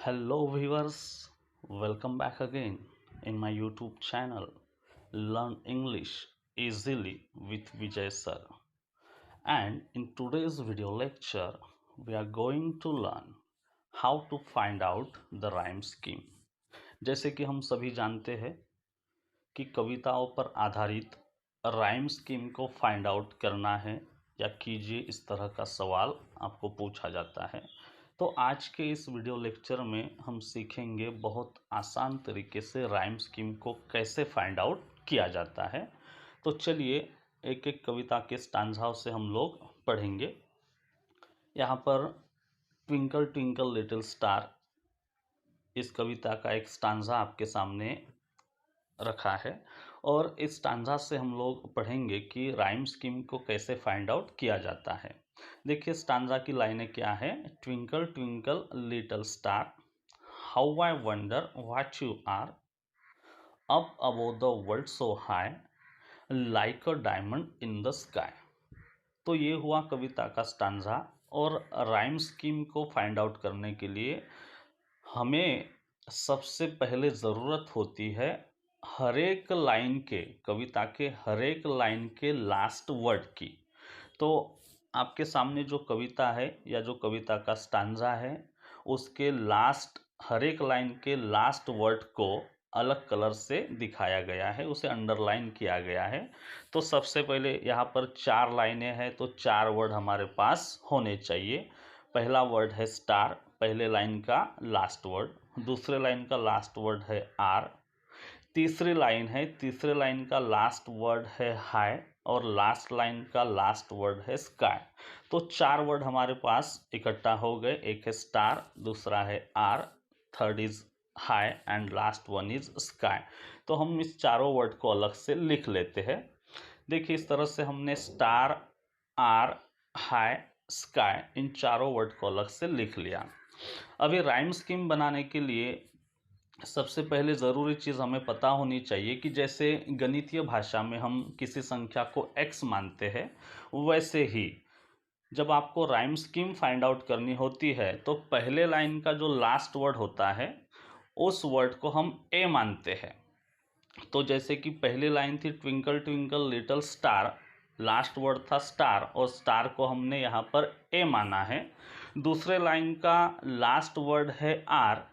Hello viewers, welcome back again in my YouTube channel Learn English Easily with Vijay Sir. And in today's video lecture, we are going to learn how to find out the rhyme scheme. जैसे कि हम सभी जानते हैं कि कविताओं पर आधारित राइम स्कीम को फाइंड आउट करना है या कीजिए, इस तरह का सवाल आपको पूछा जाता है। तो आज के इस वीडियो लेक्चर में हम सीखेंगे बहुत आसान तरीके से राइम स्कीम को कैसे फाइंड आउट किया जाता है। तो चलिए एक एक कविता के स्टांजाओं से हम लोग पढ़ेंगे। यहाँ पर ट्विंकल ट्विंकल लिटिल स्टार इस कविता का एक स्टांजा आपके सामने रखा है और इस स्टांजा से हम लोग पढ़ेंगे कि राइम स्कीम को कैसे फाइंड आउट किया जाता है। देखिए स्टांजा की लाइनें क्या है। Twinkle twinkle little star, how I wonder what you are, up above the world so high, like a diamond in the sky. तो ये हुआ कविता का स्टांजा। और राइम स्कीम को फाइंड आउट करने के लिए हमें सबसे पहले ज़रूरत होती है हर एक लाइन के, कविता के हर एक लाइन के लास्ट वर्ड की। तो आपके सामने जो कविता है या जो कविता का स्टांजा है उसके लास्ट, हर एक लाइन के लास्ट वर्ड को अलग कलर से दिखाया गया है, उसे अंडरलाइन किया गया है। तो सबसे पहले यहाँ पर 4 लाइनें हैं तो 4 वर्ड हमारे पास होने चाहिए। पहला वर्ड है स्टार, पहले लाइन का लास्ट वर्ड। दूसरे लाइन का लास्ट वर्ड है आर। तीसरी लाइन है, तीसरे लाइन का लास्ट वर्ड है हाई और लास्ट लाइन का लास्ट वर्ड है स्काई। तो 4 वर्ड हमारे पास इकट्ठा हो गए। एक है स्टार, दूसरा है are, third is high and last one is sky. तो हम इस चारों वर्ड को अलग से लिख लेते हैं। देखिए इस तरह से हमने स्टार, आर, हाई, स्काई इन चारों वर्ड को अलग से लिख लिया। अभी राइम स्कीम बनाने के लिए सबसे पहले ज़रूरी चीज़ हमें पता होनी चाहिए कि जैसे गणितीय भाषा में हम किसी संख्या को x मानते हैं, वैसे ही जब आपको राइम स्कीम फाइंड आउट करनी होती है तो पहले लाइन का जो लास्ट वर्ड होता है उस वर्ड को हम a मानते हैं। तो जैसे कि पहली लाइन थी twinkle twinkle little star, last word था स्टार और स्टार को हमने यहाँ पर a माना है। दूसरे लाइन का लास्ट वर्ड है आर।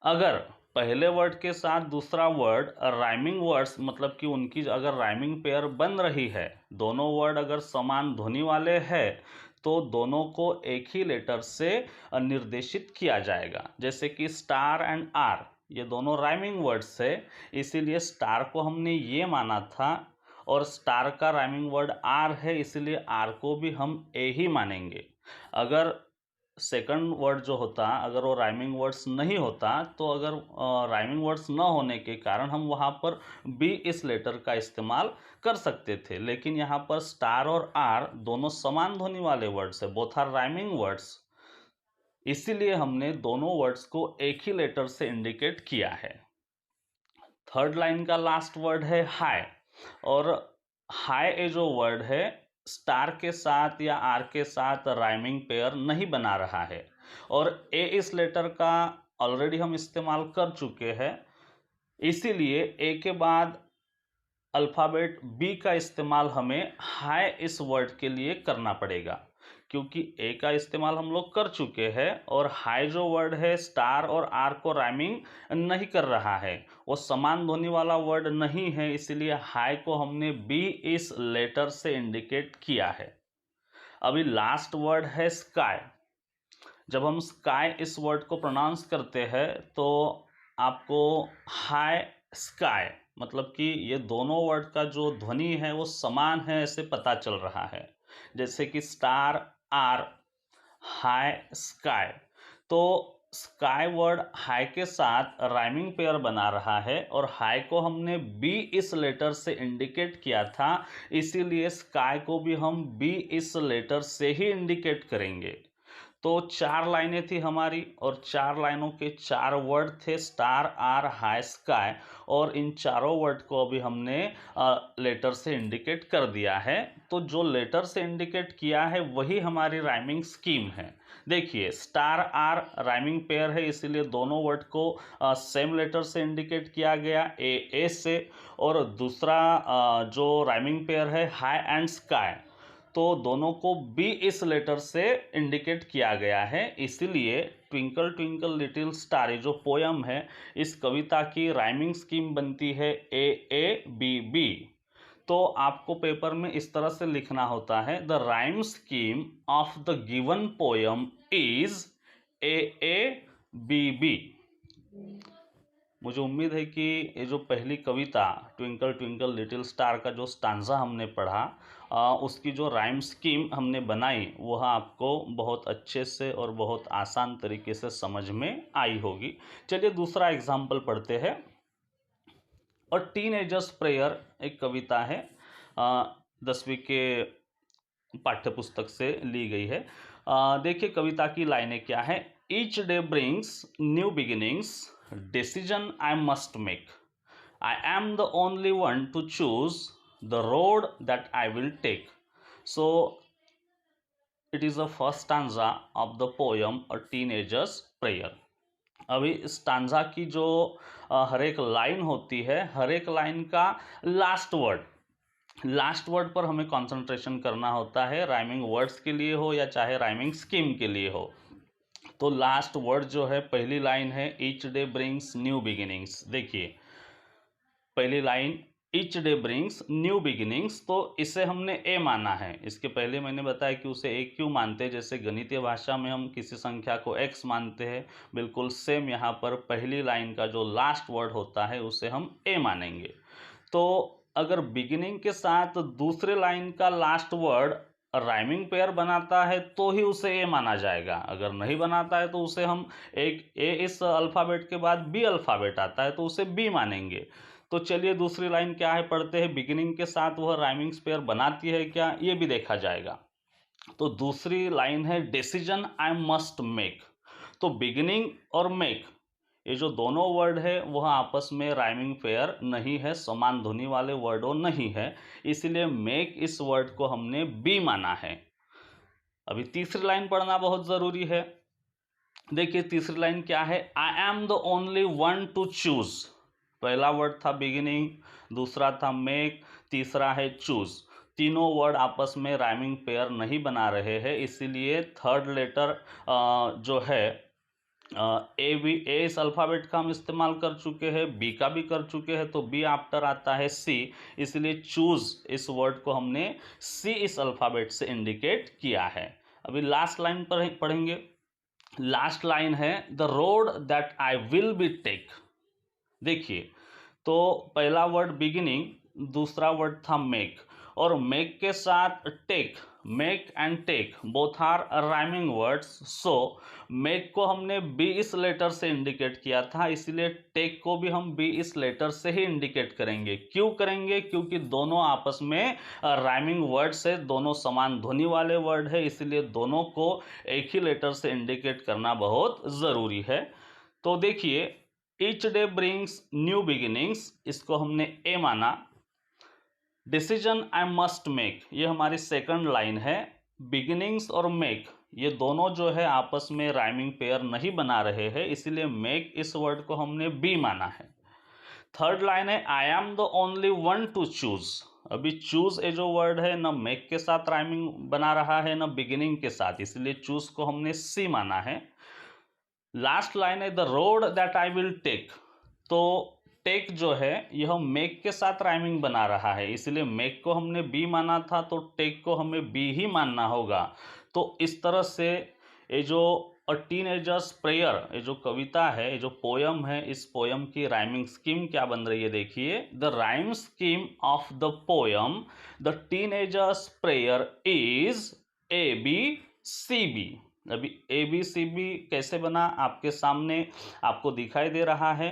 अगर पहले वर्ड के साथ दूसरा वर्ड राइमिंग वर्ड्स, मतलब कि उनकी अगर राइमिंग पेयर बन रही है, दोनों वर्ड अगर समान ध्वनि वाले हैं तो दोनों को एक ही लेटर से निर्देशित किया जाएगा। जैसे कि स्टार एंड आर ये दोनों राइमिंग वर्ड्स है, इसीलिए स्टार को हमने ये माना था और स्टार का राइमिंग वर्ड आर है, इसीलिए आर को भी हम ए ही मानेंगे। अगर सेकंड वर्ड जो होता, अगर वो राइमिंग वर्ड्स नहीं होता तो अगर राइमिंग वर्ड्स न होने के कारण हम वहाँ पर बी इस लेटर का इस्तेमाल कर सकते थे, लेकिन यहाँ पर स्टार और आर दोनों समान ध्वनि वाले वर्ड्स है, बोथ आर राइमिंग वर्ड्स, इसीलिए हमने दोनों वर्ड्स को एक ही लेटर से इंडिकेट किया है। थर्ड लाइन का लास्ट वर्ड है हाई और हाई ए जो वर्ड है स्टार के साथ या आर के साथ राइमिंग पेयर नहीं बना रहा है और ए इस लेटर का ऑलरेडी हम इस्तेमाल कर चुके हैं, इसीलिए ए के बाद अल्फ़ाबेट बी का इस्तेमाल हमें हाई इस वर्ड के लिए करना पड़ेगा, क्योंकि ए का इस्तेमाल हम लोग कर चुके हैं और हाई जो वर्ड है स्टार और आर को राइमिंग नहीं कर रहा है, वो समान ध्वनि वाला वर्ड नहीं है, इसीलिए हाई को हमने बी इस लेटर से इंडिकेट किया है। अभी लास्ट वर्ड है स्काई। जब हम स्काई इस वर्ड को प्रोनाउंस करते हैं तो आपको हाई स्काई, मतलब कि ये दोनों वर्ड का जो ध्वनि है वो समान है ऐसे पता चल रहा है। जैसे कि स्टार आर, हाई स्काई, तो स्काई वर्ड हाई के साथ राइमिंग पेयर बना रहा है और हाई को हमने बी इस लेटर से इंडिकेट किया था, इसीलिए स्काई को भी हम बी इस लेटर से ही इंडिकेट करेंगे। तो 4 लाइनें थी हमारी और 4 लाइनों के 4 वर्ड थे स्टार, आर, हाई, स्काई, और इन चारों वर्ड को अभी हमने लेटर से इंडिकेट कर दिया है। तो जो लेटर से इंडिकेट किया है वही हमारी राइमिंग स्कीम है। देखिए स्टार आर राइमिंग पेयर है, इसीलिए दोनों वर्ड को सेम लेटर से इंडिकेट किया गया, ए से, और दूसरा जो राइमिंग पेयर है हाई एंड स्काई, तो दोनों को बी इस लेटर से इंडिकेट किया गया है। इसीलिए ट्विंकल ट्विंकल लिटिल स्टार जो पोयम है, इस कविता की राइमिंग स्कीम बनती है ए बी बी। तो आपको पेपर में इस तरह से लिखना होता है, the rhyme scheme of the given poem is A B B. मुझे उम्मीद है कि ये जो पहली कविता ट्विंकल ट्विंकल लिटिल स्टार का जो स्टांजा हमने पढ़ा, उसकी जो राइम स्कीम हमने बनाई वह आपको बहुत अच्छे से और बहुत आसान तरीके से समझ में आई होगी। चलिए दूसरा एग्जाम्पल पढ़ते हैं। और टीनेजर्स प्रेयर एक कविता है, 10वीं के पाठ्यपुस्तक से ली गई है। देखिए कविता की लाइनें क्या है। Each day brings new beginnings, decision I must make, I am the only one to choose the road that I will take. So it is the first stanza of the poem a teenager's prayer. अभी stanza की जो हर एक line होती है, हर एक line का last word पर हमें कंसंट्रेशन करना होता है, राइमिंग वर्ड्स के लिए हो या चाहे राइमिंग स्कीम के लिए हो। तो लास्ट वर्ड जो है, पहली लाइन है each day brings new beginnings. देखिए पहली line each day brings new beginnings, तो इसे हमने ए माना है। इसके पहले मैंने बताया कि उसे ए क्यों मानते हैं, जैसे गणितीय भाषा में हम किसी संख्या को एक्स मानते हैं, बिल्कुल सेम यहाँ पर पहली लाइन का जो लास्ट वर्ड होता है उसे हम ए मानेंगे। तो अगर बिगिनिंग के साथ दूसरे लाइन का लास्ट वर्ड राइमिंग पेयर बनाता है तो ही उसे ए माना जाएगा, अगर नहीं बनाता है तो उसे हम एक ए इस अल्फ़ाबेट के बाद बी अल्फ़ाबेट आता है तो उसे बी मानेंगे। तो चलिए दूसरी लाइन क्या है पढ़ते हैं, बिगिनिंग के साथ वह राइमिंग पेयर बनाती है क्या, ये भी देखा जाएगा। तो दूसरी लाइन है डिसीजन आई मस्ट मेक। तो बिगिनिंग और मेक ये जो दोनों वर्ड है वह आपस में राइमिंग पेयर नहीं है, समान ध्वनि वाले वर्डों नहीं है, इसलिए मेक इस वर्ड को हमने बी माना है। अभी तीसरी लाइन पढ़ना बहुत जरूरी है। देखिए तीसरी लाइन क्या है, आई am the only one to choose. पहला वर्ड था बिगिनिंग, दूसरा था मेक, तीसरा है चूज। तीनों वर्ड आपस में राइमिंग पेयर नहीं बना रहे हैं, इसीलिए थर्ड लेटर जो है ए इस अल्फ़ाबेट का हम इस्तेमाल कर चुके हैं, बी का भी कर चुके हैं, तो बी आफ्टर आता है सी, इसलिए चूज इस वर्ड को हमने सी इस अल्फ़ाबेट से इंडिकेट किया है। अभी लास्ट लाइन पर पढ़ेंगे। लास्ट लाइन है the road that I will be take. देखिए तो पहला वर्ड बिगिनिंग, दूसरा वर्ड था मेक, और मेक के साथ take, make and take both are rhyming words, so make को हमने बी इस लेटर से इंडिकेट किया था, इसलिए टेक को भी हम बी इस लेटर से ही इंडिकेट करेंगे। क्यों करेंगे, क्योंकि दोनों आपस में राइमिंग वर्ड्स है, दोनों समान ध्वनि वाले वर्ड है, इसलिए दोनों को एक ही लेटर से इंडिकेट करना बहुत ज़रूरी है। तो देखिए each day brings new beginnings, इसको हमने ए माना। डिसीजन आई मस्ट मेक, ये हमारी सेकंड लाइन है। बिगिनिंग्स और मेक ये दोनों जो है आपस में राइमिंग पेयर नहीं बना रहे हैं, इसीलिए मेक इस वर्ड को हमने बी माना है। थर्ड लाइन है आई am the only one to choose. अभी चूज ये जो वर्ड है न मेक के साथ राइमिंग बना रहा है न बिगिनिंग के साथ, इसलिए चूज को हमने सी माना है। लास्ट लाइन है the road that I will take. तो टेक जो है यह मेक के साथ राइमिंग बना रहा है, इसलिए मेक को हमने बी माना था तो टेक को हमें बी ही मानना होगा। तो इस तरह से ये जो अ टीनेजर्स प्रेयर, ये जो कविता है, ये जो पोयम है, इस पोयम की राइमिंग स्कीम क्या बन रही है देखिए। The rhyme scheme of the poem the teenager's prayer is A B C B. अभी ए बी सी बी कैसे बना आपके सामने आपको दिखाई दे रहा है।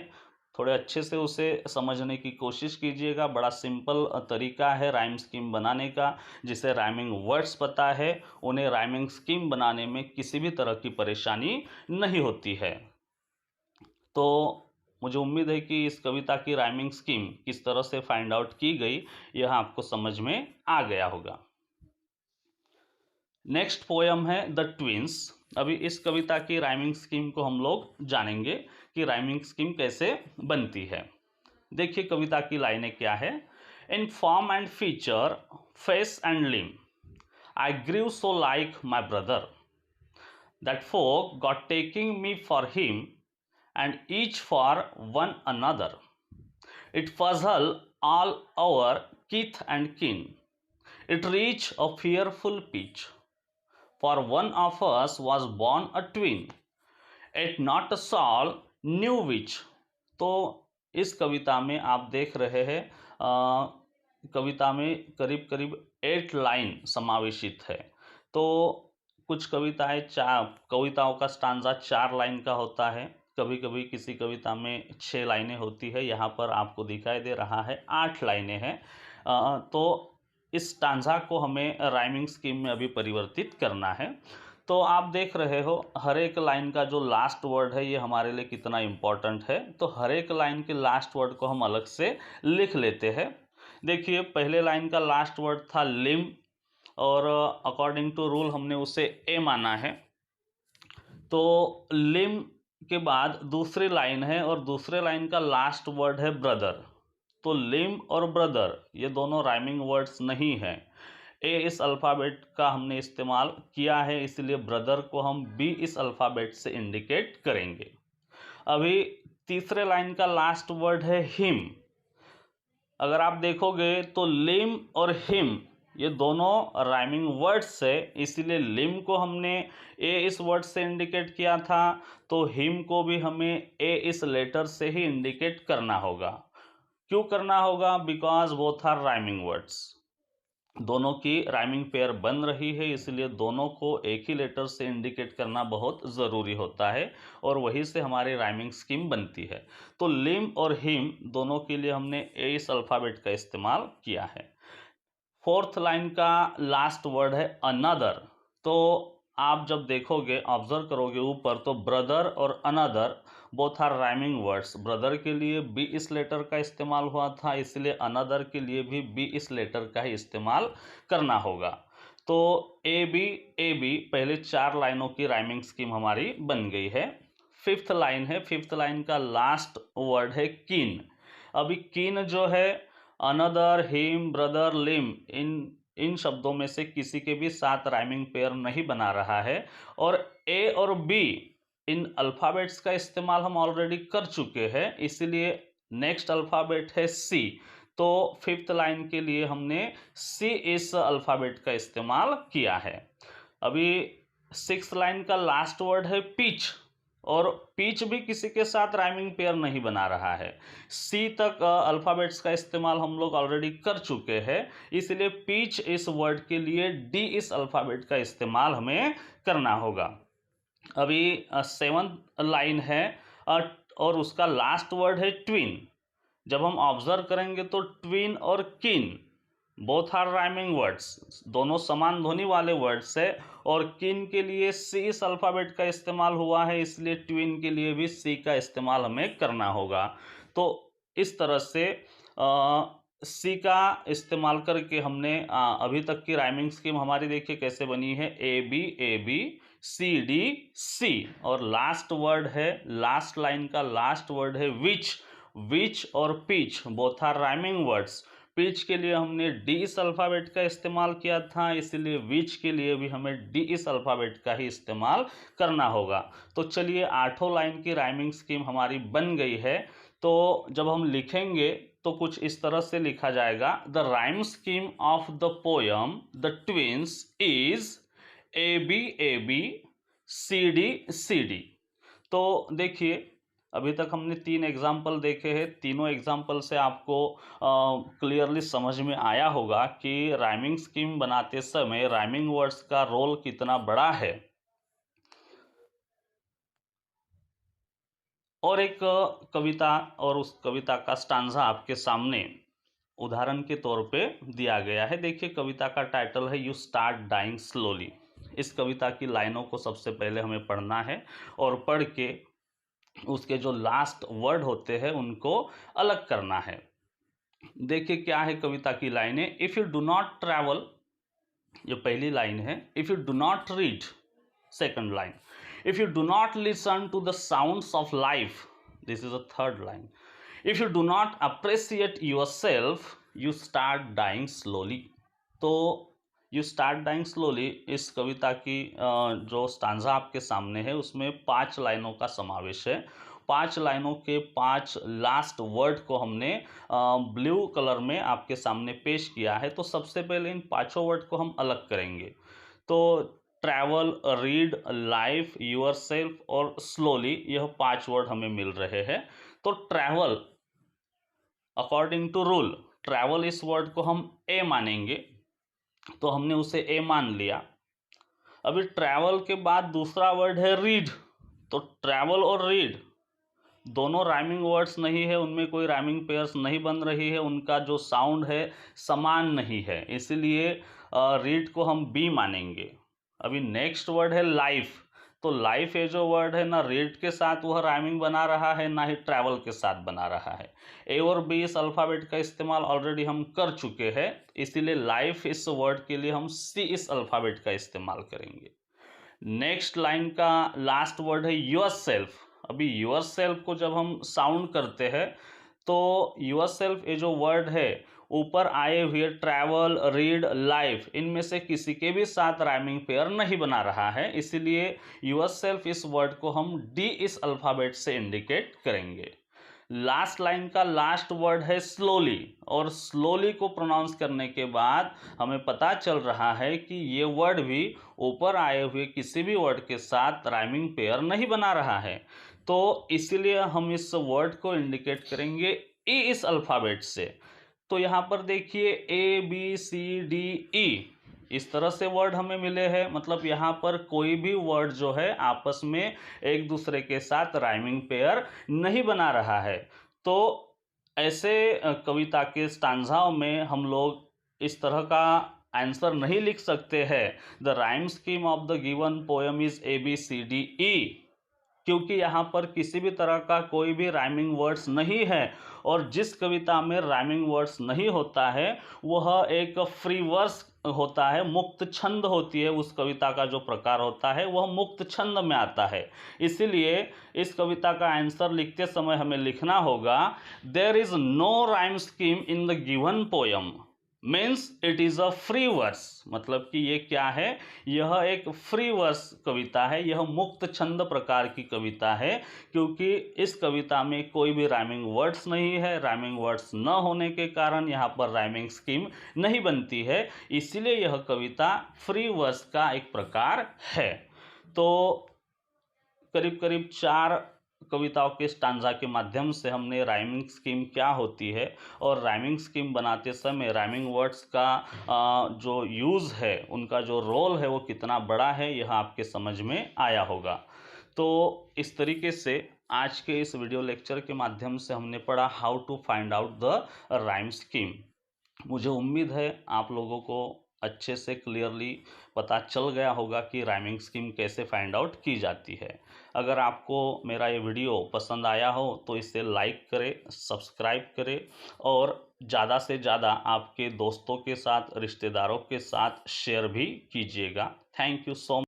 थोड़े अच्छे से उसे समझने की कोशिश कीजिएगा। बड़ा सिंपल तरीका है राइम स्कीम बनाने का। जिसे राइमिंग वर्ड्स पता है उन्हें राइमिंग स्कीम बनाने में किसी भी तरह की परेशानी नहीं होती है। तो मुझे उम्मीद है कि इस कविता की राइमिंग स्कीम किस तरह से फाइंड आउट की गई यह आपको समझ में आ गया होगा। नेक्स्ट पोयम है द ट्विंस। अभी इस कविता की राइमिंग स्कीम को हम लोग जानेंगे कि राइमिंग स्कीम कैसे बनती है। देखिए कविता की लाइनें क्या है। In form and feature, face and limb, I grieve so like my brother, that folk got taking me for him and each for one another. It puzzled all our kith and kin. It reached a fearful pitch. For one of us was born a twin, yet not a soul knew which. तो इस कविता में आप देख रहे हैं कविता में करीब करीब 8 लाइन समावेशित है। तो कुछ कविताओं का स्टांजा 4 लाइन का होता है, कभी कभी किसी कविता में 6 लाइनें होती है। यहाँ पर आपको दिखाई दे रहा है 8 लाइनें हैं। तो इस स्टांजा को हमें राइमिंग स्कीम में अभी परिवर्तित करना है। तो आप देख रहे हो हर एक लाइन का जो लास्ट वर्ड है ये हमारे लिए कितना इम्पोर्टेंट है। तो हर एक लाइन के लास्ट वर्ड को हम अलग से लिख लेते हैं। देखिए पहले लाइन का लास्ट वर्ड था लिम और अकॉर्डिंग टू रूल हमने उसे ए माना है। तो लिम के बाद दूसरी लाइन है और दूसरे लाइन का लास्ट वर्ड है ब्रदर। तो लिम और ब्रदर ये दोनों राइमिंग वर्ड्स नहीं है। ए इस अल्फ़ाबेट का हमने इस्तेमाल किया है, इसलिए ब्रदर को हम बी इस अल्फ़ाबेट से इंडिकेट करेंगे। अभी तीसरे लाइन का लास्ट वर्ड है हिम। अगर आप देखोगे तो लिम और हिम ये दोनों राइमिंग वर्ड्स है, इसीलिए लिम को हमने ए इस वर्ड से इंडिकेट किया था, तो हिम को भी हमें ए इस लेटर से ही इंडिकेट करना होगा। क्यों करना होगा? Because both are rhyming words. दोनों की राइमिंग पेयर बन रही है, इसलिए दोनों को एक ही लेटर से इंडिकेट करना बहुत ज़रूरी होता है और वहीं से हमारी राइमिंग स्कीम बनती है। तो लिम और हिम दोनों के लिए हमने ए इस अल्फ़ाबेट का इस्तेमाल किया है। फोर्थ लाइन का लास्ट वर्ड है अनदर। तो आप जब देखोगे ऑब्जर्व करोगे ऊपर तो ब्रदर और another both are rhyming words. Brother के लिए बी इस लेटर का इस्तेमाल हुआ था, इसलिए अनदर के लिए भी बी इस लेटर का ही इस्तेमाल करना होगा। तो ए बी पहले 4 लाइनों की राइमिंग स्कीम हमारी बन गई है। फिफ्थ लाइन है, फिफ्थ लाइन का लास्ट वर्ड है किन। अभी किन जो है अनदर, हिम, ब्रदर, लिम इन शब्दों में से किसी के भी साथ राइमिंग पेयर नहीं बना रहा है और ए और बी इन अल्फ़ाबेट्स का इस्तेमाल हम ऑलरेडी कर चुके हैं, इसीलिए नेक्स्ट अल्फ़ाबेट है सी। तो फिफ्थ लाइन के लिए हमने सी इस अल्फ़ाबेट का इस्तेमाल किया है। अभी सिक्स्थ लाइन का लास्ट वर्ड है पिच और पिच भी किसी के साथ राइमिंग पेयर नहीं बना रहा है। सी तक अल्फ़ाबेट्स का इस्तेमाल हम लोग ऑलरेडी कर चुके हैं, इसलिए पिच इस वर्ड के लिए डी इस अल्फ़ाबेट का इस्तेमाल हमें करना होगा। अभी सेवंथ लाइन है और उसका लास्ट वर्ड है ट्विन। जब हम ऑब्जर्व करेंगे तो ट्विन और किन बोथ आर राइमिंग वर्ड्स, दोनों समान ध्वनि वाले वर्ड्स है और किन के लिए सी इस अल्फ़ाबेट का इस्तेमाल हुआ है, इसलिए ट्विन के लिए भी सी का इस्तेमाल हमें करना होगा। तो इस तरह से सी का इस्तेमाल करके हमने अभी तक की राइमिंग स्कीम हमारी देखिए कैसे बनी है। ए बी सी डी सी और लास्ट वर्ड है, लास्ट लाइन का लास्ट वर्ड है विच और pitch both are rhyming words. Pitch के लिए हमने डी इस अल्फ़ाबेट का इस्तेमाल किया था, इसलिए विच के लिए भी हमें डी इस अल्फ़ाबेट का ही इस्तेमाल करना होगा। तो चलिए 8 लाइन की राइमिंग स्कीम हमारी बन गई है। तो जब हम लिखेंगे तो कुछ इस तरह से लिखा जाएगा, the rhyme scheme of the poem the twins is A B C D. तो देखिए अभी तक हमने 3 एग्जाम्पल देखे हैं। तीनों एग्जाम्पल से आपको क्लियरली समझ में आया होगा कि राइमिंग स्कीम बनाते समय राइमिंग वर्ड्स का रोल कितना बड़ा है। और एक कविता और उस कविता का स्टांजा आपके सामने उदाहरण के तौर पे दिया गया है। देखिए कविता का टाइटल है यू स्टार्ट डाइंग स्लोली। इस कविता की लाइनों को सबसे पहले हमें पढ़ना है और पढ़ के उसके जो लास्ट वर्ड होते हैं उनको अलग करना है। देखिए क्या है कविता की लाइनें। If you do not travel, ये पहली लाइन है। If you do not read, second line. If you do not listen to the sounds of life, this is a third line. If you do not appreciate yourself, you start dying slowly. तो you start dying slowly इस कविता की जो stanza आपके सामने है उसमें 5 लाइनों का समावेश है। 5 लाइनों के 5 लास्ट वर्ड को हमने ब्लू कलर में आपके सामने पेश किया है। तो सबसे पहले इन पांचों वर्ड को हम अलग करेंगे। तो travel, read, life, yourself और स्लोली, यह 5 वर्ड हमें मिल रहे हैं। तो travel, according to rule, travel इस वर्ड को हम ए मानेंगे, तो हमने उसे ए मान लिया। अभी ट्रैवल के बाद दूसरा वर्ड है रीड। तो ट्रैवल और रीड दोनों राइमिंग वर्ड्स नहीं है, उनमें कोई राइमिंग पेयर्स नहीं बन रही है, उनका जो साउंड है समान नहीं है, इसलिए रीड को हम बी मानेंगे। अभी नेक्स्ट वर्ड है लाइफ। तो लाइफ ये जो वर्ड है ना रीड के साथ वह राइमिंग बना रहा है ना ही ट्रैवल के साथ बना रहा है। ए और बी इस अल्फ़ाबेट का इस्तेमाल ऑलरेडी हम कर चुके हैं, इसीलिए लाइफ इस वर्ड के लिए हम सी इस अल्फ़ाबेट का इस्तेमाल करेंगे। नेक्स्ट लाइन का लास्ट वर्ड है योर सेल्फ। अभी योर सेल्फ को जब हम साउंड करते हैं तो योर सेल्फ ये जो वर्ड है ऊपर आए हुए ट्रैवल, रीड, लाइफ इनमें से किसी के भी साथ राइमिंग पेयर नहीं बना रहा है, इसीलिए योर सेल्फ इस वर्ड को हम डी इस अल्फ़ाबेट से इंडिकेट करेंगे। लास्ट लाइन का लास्ट वर्ड है स्लोली, और स्लोली को प्रोनाउंस करने के बाद हमें पता चल रहा है कि ये वर्ड भी ऊपर आए हुए किसी भी वर्ड के साथ राइमिंग पेयर नहीं बना रहा है। तो इसीलिए हम इस वर्ड को इंडिकेट करेंगे ई इस अल्फ़ाबेट से। तो यहाँ पर देखिए ए बी सी डी ई इस तरह से वर्ड हमें मिले हैं, मतलब यहाँ पर कोई भी वर्ड जो है आपस में एक दूसरे के साथ राइमिंग पेयर नहीं बना रहा है। तो ऐसे कविता के स्टांजाओं में हम लोग इस तरह का आंसर नहीं लिख सकते हैं the rhyme scheme of the given poem is A B C D E, क्योंकि यहाँ पर किसी भी तरह का कोई भी राइमिंग वर्ड्स नहीं है। और जिस कविता में राइमिंग वर्ड्स नहीं होता है वह एक फ्री वर्स होता है, मुक्त छंद होती है, उस कविता का जो प्रकार होता है वह मुक्त छंद में आता है। इसीलिए इस कविता का आंसर लिखते समय हमें लिखना होगा there is no rhyme scheme in the given poem, means it is a free verse. मतलब कि ये क्या है, यह एक फ्री वर्स कविता है, यह मुक्त छंद प्रकार की कविता है, क्योंकि इस कविता में कोई भी राइमिंग वर्ड्स नहीं है। राइमिंग वर्ड्स न होने के कारण यहाँ पर राइमिंग स्कीम नहीं बनती है, इसीलिए यह कविता फ्री वर्स का एक प्रकार है। तो करीब करीब 4 कविताओं के स्टांजा के माध्यम से हमने राइमिंग स्कीम क्या होती है और राइमिंग स्कीम बनाते समय राइमिंग वर्ड्स का जो यूज़ है, उनका जो रोल है वो कितना बड़ा है, यह आपके समझ में आया होगा। तो इस तरीके से आज के इस वीडियो लेक्चर के माध्यम से हमने पढ़ा how to find out the rhyme scheme. मुझे उम्मीद है आप लोगों को अच्छे से क्लियरली पता चल गया होगा कि राइमिंग स्कीम कैसे फाइंड आउट की जाती है। अगर आपको मेरा ये वीडियो पसंद आया हो तो इसे लाइक करें, सब्सक्राइब करें और ज़्यादा से ज़्यादा आपके दोस्तों के साथ, रिश्तेदारों के साथ शेयर भी कीजिएगा। Thank you so much.